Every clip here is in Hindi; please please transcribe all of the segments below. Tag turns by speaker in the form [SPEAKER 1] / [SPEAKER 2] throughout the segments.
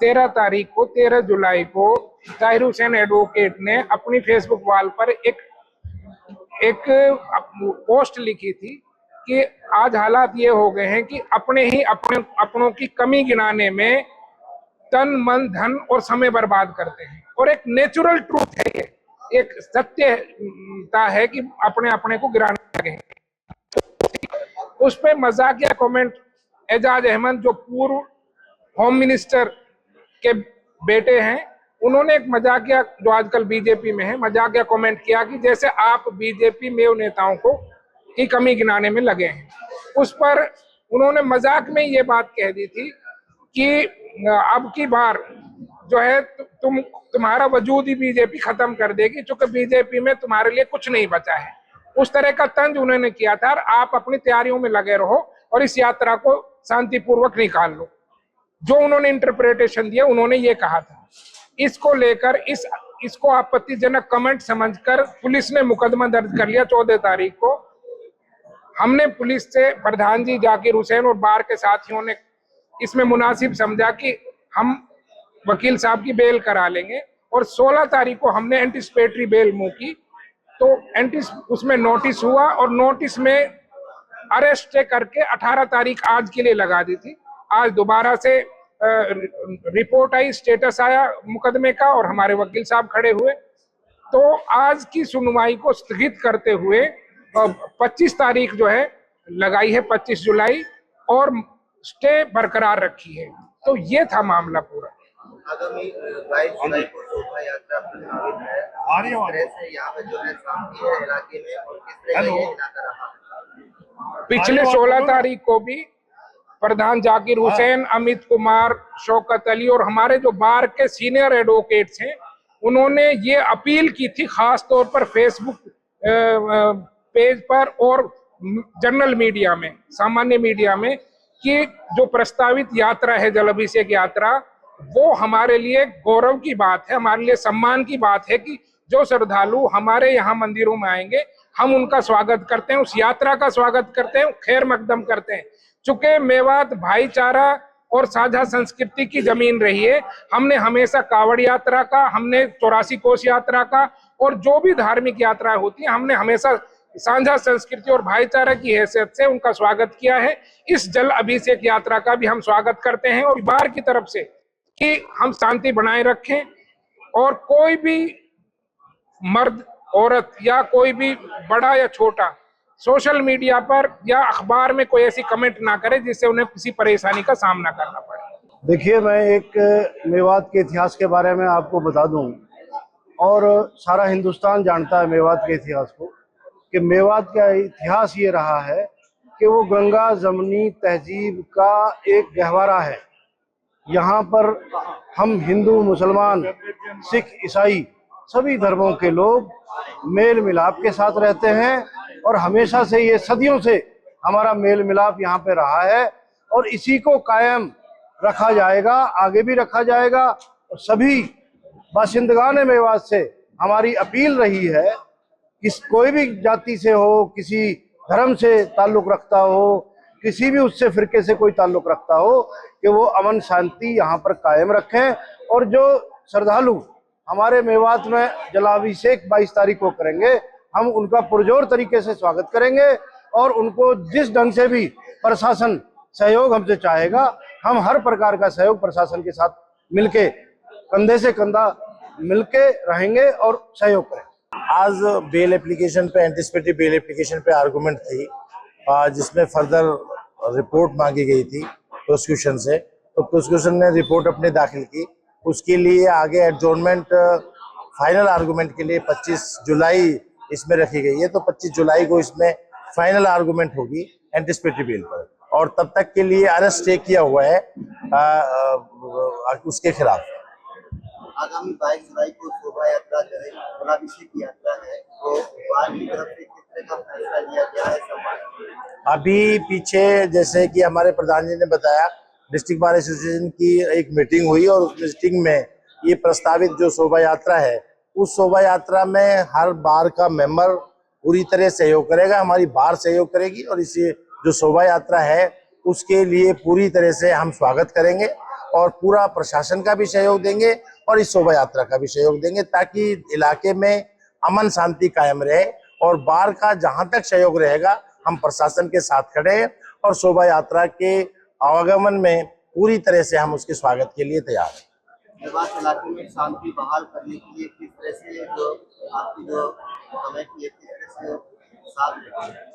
[SPEAKER 1] 13 तारीख को 13 जुलाई को ताहिर हुसैन एडवोकेट ने अपनी फेसबुक वॉल पर एक पोस्ट लिखी थी कि आज हालात ये हो गए हैं कि अपनों की कमी गिनाने में तन मन धन और समय बर्बाद करते हैं। और एक नेचुरल ट्रूथ है, ये एक सत्यता है कि अपने को गिराने लगे हैं। उस पे मजाकिया कमेंट एजाज अहमद जो पूर्व होम मिनिस्टर के बेटे हैं, उन्होंने एक मजाकिया, जो आजकल बीजेपी में है, मजाकिया कमेंट किया कि जैसे आप बीजेपी में नेताओं को की कमी गिनाने में लगे हैं। उस पर उन्होंने मजाक में ये बात कह दी थी कि अब की बार जो है तुम्हारा वजूद ही बीजेपी खत्म कर देगी, क्योंकि बीजेपी में तुम्हारे लिए कुछ नहीं बचा है। उस तरह का तंज उन्होंने किया था। और आप अपनी तैयारियों में लगे रहो और इस यात्रा को शांतिपूर्वक निकाल लो। जो उन्होंने इंटरप्रिटेशन दिया, उन्होंने ये कहा था। इसको लेकर इसको आपत्तिजनक कमेंट समझकर पुलिस ने मुकदमा दर्ज कर लिया 14 तारीख को। हमने पुलिस से, प्रधान जी जाकिर हुसैन और बार के साथियों ने इसमें मुनासिब समझा कि हम वकील साहब की बेल करा लेंगे, और 16 तारीख को हमने एंटिसिपेटरी बेल मूव की। तो उसमें नोटिस हुआ और नोटिस में अरेस्ट करके 18 तारीख आज के लिए लगा दी थी। आज दोबारा से रिपोर्ट आई, स्टेटस आया मुकदमे का, और हमारे वकील साहब खड़े हुए। तो आज की सुनवाई को स्थगित करते हुए 25 तारीख जो है लगाई है, 25 जुलाई, और स्टे बरकरार रखी है। तो ये था मामला पूरा।
[SPEAKER 2] आगामी 22 जुलाई को शोभा यात्रा प्रस्तावित है। किस तरह से यहाँ पे जो है शांति है इलाके में, और किस तरह से ये इलाका रहा?
[SPEAKER 1] पिछले 16 तारीख को भी प्रधान जाकिर हुसैन, अमित कुमार, शौकत अली और हमारे जो बार के सीनियर एडवोकेट्स हैं, उन्होंने ये अपील की थी, खास तौर पर फेसबुक पेज पर और जनरल मीडिया में, सामान्य मीडिया में, कि जो प्रस्तावित यात्रा है जल अभिषेक यात्रा, वो हमारे लिए गौरव की बात है, हमारे लिए सम्मान की बात है कि जो श्रद्धालु हमारे यहाँ मंदिरों में आएंगे, हम उनका स्वागत करते हैं, उस यात्रा का स्वागत करते हैं, खैर मकदम करते हैं। चूंकि मेवात भाईचारा और साझा संस्कृति की जमीन रही है, हमने हमेशा कावड़ यात्रा का, हमने 84 कोस यात्रा का, और जो भी धार्मिक यात्राएं होती हैं, हमने हमेशा साझा संस्कृति और भाईचारा की हैसियत से उनका स्वागत किया है। इस जल अभिषेक यात्रा का भी हम स्वागत करते हैं, और बार की तरफ से कि हम शांति बनाए रखें, और कोई भी मर्द औरत या कोई भी बड़ा या छोटा सोशल मीडिया पर या अखबार में कोई ऐसी कमेंट ना करे जिससे उन्हें किसी परेशानी का सामना करना पड़े।
[SPEAKER 3] देखिए, मैं एक मेवात के इतिहास के बारे में आपको बता दूं, और सारा हिंदुस्तान जानता है मेवात के इतिहास को, कि मेवात का इतिहास ये रहा है कि वो गंगा जमनी तहजीब का एक गहवारा है। यहाँ पर हम हिंदू, मुसलमान, सिख, ईसाई सभी धर्मों के लोग मेल मिलाप के साथ रहते हैं, और हमेशा से ये सदियों से हमारा मेल मिलाप यहाँ पे रहा है, और इसी को कायम रखा जाएगा, आगे भी रखा जाएगा। और सभी बाशिंदगान मेवात से हमारी अपील रही है कि कोई भी जाति से हो, किसी धर्म से ताल्लुक रखता हो, किसी भी उससे फिरके से कोई ताल्लुक रखता हो, कि वो अमन शांति यहाँ पर कायम रखें। और जो श्रद्धालु हमारे मेवात में जलाभिषेक 22 तारीख को करेंगे, हम उनका पुरजोर तरीके से स्वागत करेंगे, और उनको जिस ढंग से भी प्रशासन सहयोग हमसे चाहेगा, हम हर प्रकार का सहयोग प्रशासन के साथ मिलके, कंधे से कंधा मिलके रहेंगे और सहयोग करेंगे।
[SPEAKER 4] आज बेल एप्लीकेशन पे, एंटिसिपेटरी बेल एप्लीकेशन पे आर्गुमेंट थी, जिसमें फर्दर रिपोर्ट मांगी गई थी प्रोसिक्यूशन से। तो प्रोसिक्यूशन ने रिपोर्ट अपने दाखिल की, उसके लिए आगे एडजॉर्नमेंट फाइनल आर्गुमेंट के लिए 25 जुलाई इसमें रखी गई है। तो 25 जुलाई को इसमें फाइनल आर्गुमेंट होगी एंटिसिपेटरी बेल पर, और तब तक के लिए अरेस्ट स्टे किया हुआ है उसके खिलाफ।
[SPEAKER 2] आगामी 22 जुलाई को शोभा यात्रा जो है, जलाभिषेक यात्रा है, तो बार की तरफ से किस तरह का फैसला लिया गया है?
[SPEAKER 4] अभी पीछे जैसे कि हमारे प्रधान जी ने बताया, डिस्ट्रिक्ट बार एसोसिएशन की एक मीटिंग हुई, और उस मीटिंग में ये प्रस्तावित जो शोभा यात्रा है, उस शोभा यात्रा में हर बार का मेंबर पूरी तरह सहयोग करेगा, हमारी बार सहयोग करेगी, और इसी जो शोभा यात्रा है उसके लिए पूरी तरह से हम स्वागत करेंगे। और पूरा प्रशासन का भी सहयोग देंगे और इस शोभा यात्रा का भी सहयोग देंगे, ताकि इलाके में अमन शांति कायम रहे। और बार का जहां तक सहयोग रहेगा हम प्रशासन के साथ खड़े हैं और शोभा यात्रा के आवागमन में पूरी तरह से हम उसके स्वागत के लिए तैयार हैं।
[SPEAKER 2] मेवात इलाके में शांति बहाल करने के लिए किस तरह से जो आपकी जो कमेटी है किस तरह से साथ देती है?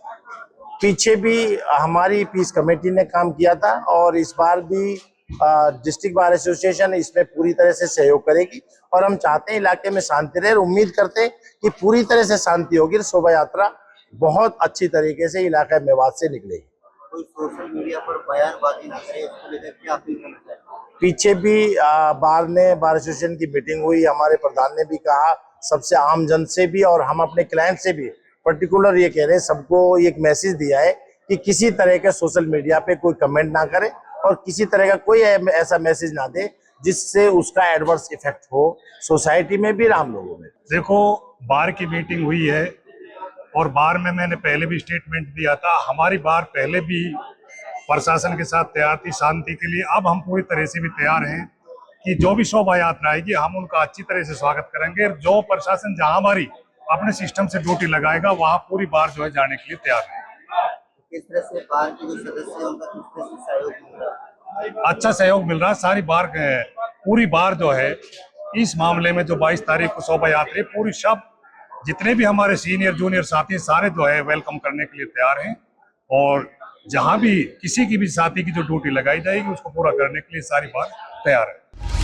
[SPEAKER 4] पीछे भी हमारी पीस कमेटी ने काम किया था और इस बार भी डिस्ट्रिक्ट बार एसोसिएशन इसमें पूरी तरह से सहयोग करेगी और हम चाहते हैं इलाके में शांति रहे। उम्मीद करते हैं कि पूरी तरह से शांति होगी, शोभा यात्रा बहुत अच्छी तरीके से इलाका मेवात से निकलेगी।
[SPEAKER 2] कोई सोशल मीडिया पर बयानबाजी न करे, इसको लेकर क्या अपील करना चाहते हैं?
[SPEAKER 4] पीछे भी बार एसोसिएशन की मीटिंग हुई, हमारे प्रधान ने भी कहा सबसे आम जन से भी और हम अपने क्लाइंट से भी पर्टिकुलर ये कह रहे हैं, सबको एक मैसेज दिया है कि किसी तरह के सोशल मीडिया पे कोई कमेंट ना करे और किसी तरह का कोई ऐसा मैसेज ना दे जिससे उसका एडवर्स इफेक्ट हो सोसाइटी में भी आम लोगों में।
[SPEAKER 5] देखो, बार की मीटिंग हुई है और बार में मैंने पहले भी स्टेटमेंट दिया था, हमारी बार पहले भी प्रशासन के साथ तैयार थी शांति के लिए। अब हम पूरी तरह से भी तैयार हैं कि जो भी शोभा यात्रा आएगी हम उनका अच्छी तरह से स्वागत करेंगे। जो प्रशासन जहां हमारी अपने सिस्टम से ड्यूटी लगाएगा वहां पूरी बार जो है जाने के लिए तैयार है।
[SPEAKER 2] किस तरह से बार के जो सदस्य हैं उनका किस तरह से सहयोग मिल रहा है?
[SPEAKER 5] अच्छा सहयोग मिल रहा है। सारी बार पूरी बार जो है इस मामले में जो 22 तारीख को शोभा यात्रा पूरी सब जितने भी हमारे सीनियर जूनियर साथी सारे जो है वेलकम करने के लिए तैयार हैं और जहां भी किसी की भी साथी की जो ड्यूटी लगाई जाएगी उसको पूरा करने के लिए सारी बार तैयार है।